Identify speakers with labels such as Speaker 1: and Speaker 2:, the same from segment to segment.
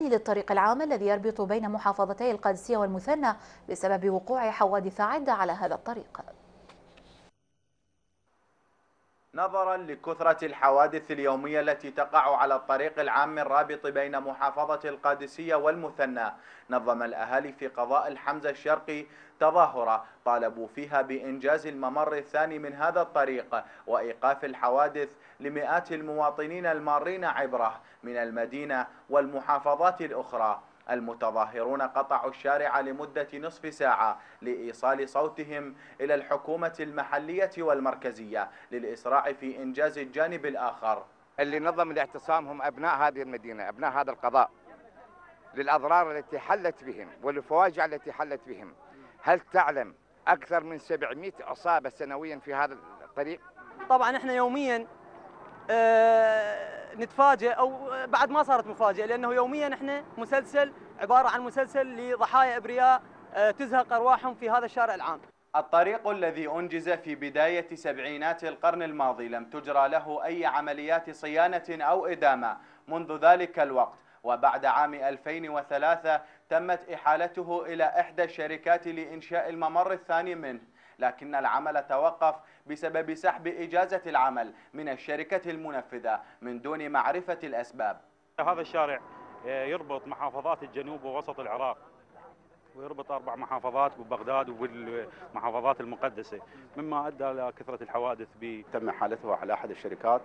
Speaker 1: للطريق العام الذي يربط بين محافظتي القادسية والمثنى بسبب وقوع حوادث عدة على هذا الطريق.
Speaker 2: نظرا لكثرة الحوادث اليومية التي تقع على الطريق العام الرابط بين محافظة القادسية والمثنى، نظم الأهالي في قضاء الحمزة الشرقي تظاهرة طالبوا فيها بإنجاز الممر الثاني من هذا الطريق وإيقاف الحوادث لمئات المواطنين المارين عبره من المدينة والمحافظات الأخرى. المتظاهرون قطعوا الشارع لمدة نصف ساعة لإيصال صوتهم إلى الحكومة المحلية والمركزية للإسراع في إنجاز الجانب الآخر.
Speaker 3: اللي نظم الاعتصام هم أبناء هذه المدينة، أبناء هذا القضاء، للأضرار التي حلت بهم والفواجع التي حلت بهم. هل تعلم أكثر من 700 إصابة سنويا في هذا الطريق؟
Speaker 4: طبعا احنا يوميا نتفاجئ، او بعد ما صارت مفاجئه، لانه يوميا احنا مسلسل عباره عن مسلسل لضحايا ابرياء تزهق ارواحهم في هذا الشارع العام.
Speaker 2: الطريق الذي أنجز في بداية سبعينات القرن الماضي لم تجرى له أي عمليات صيانة أو إدامة منذ ذلك الوقت، وبعد عام 2003 تمت إحالته إلى إحدى الشركات لإنشاء الممر الثاني منه، لكن العمل توقف بسبب سحب إجازة العمل من الشركة المنفذة من دون معرفة الأسباب.
Speaker 5: هذا الشارع يربط محافظات الجنوب ووسط العراق، ويربط 4 محافظات ببغداد وبالمحافظات المقدسة، مما أدى إلى كثرة الحوادث به.
Speaker 6: تم حالته على أحد الشركات،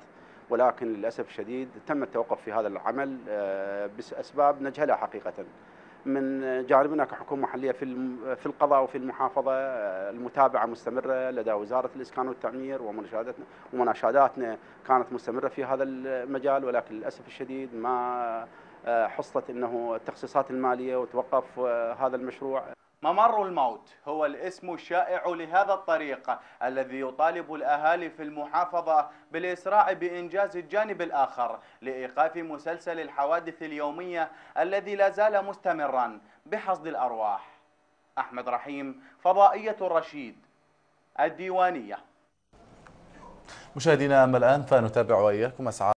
Speaker 6: ولكن للأسف الشديد تم التوقف في هذا العمل بأسباب نجهلها حقيقة. من جانبنا كحكومة محلية في القضاء وفي المحافظة المتابعة مستمرة لدى وزارة الإسكان والتعمير، ومناشداتنا كانت مستمرة في هذا المجال، ولكن للأسف الشديد ما حصلت انه التخصيصات الماليه وتوقف هذا المشروع.
Speaker 2: ممر الموت هو الاسم الشائع لهذا الطريق الذي يطالب الأهالي في المحافظة بالإسراع بإنجاز الجانب الآخر لإيقاف مسلسل الحوادث اليومية الذي لا زال مستمرا بحصد الأرواح. أحمد رحيم، فضائية الرشيد، الديوانية.
Speaker 7: مشاهدينا، أما الآن فنتابع وإياكم أسعار